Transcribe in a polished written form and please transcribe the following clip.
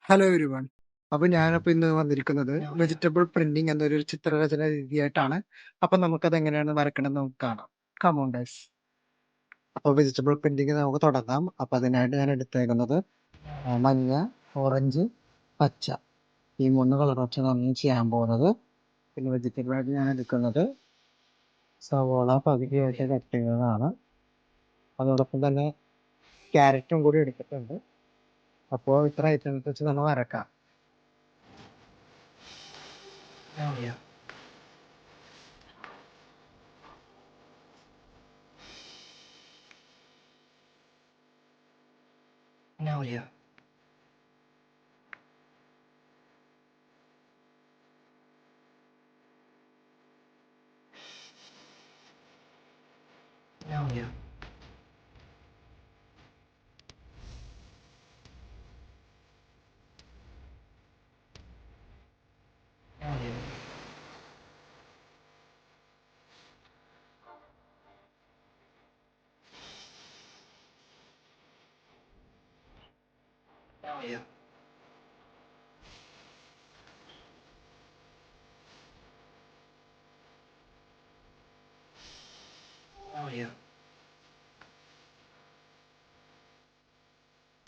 Hello everyone. അപ്പൊ ഞാനപ്പോ ഇന്ന് വന്നിരിക്കുന്നത് No, yeah. വെജിറ്റബിൾ പ്രിന്റിംഗ് എന്നൊരു ചിത്രരചന രീതിയായിട്ടാണ്. അപ്പൊ നമുക്കത് എങ്ങനെയാണ് വരക്കണം എന്ന് നമുക്ക് കാണാം. Come on guys. അപ്പൊ വെജിറ്റബിൾ പ്രിന്റിംഗ് നമുക്ക് തുടങ്ങാം. അപ്പൊ അതിനായിട്ട് ഞാൻ എടുത്തേക്കുന്നത് മഞ്ഞ, ഓറഞ്ച്, പച്ച ഈ 3 കളർ ഓപ്ഷനാണ് ചെയ്യാൻ പോകുന്നത്. പിന്നെ വെജിറ്റബിൾ ആയിട്ട് ഞാൻ എടുക്കുന്നത് സവോള പകുതിയായിട്ട് കട്ട് ചെയ്യുന്നതാണ്. അതോടൊപ്പം തന്നെ ക്യാരറ്റും കൂടി എടുത്തിട്ടുണ്ട്. അപ്പോൾ ഇത്ര ഐറ്റംസ് വെച്ച് നമ്മൾ വരക്കാം. No, yeah. No, yeah. No, yeah. No, yeah. No, yeah. No, yeah.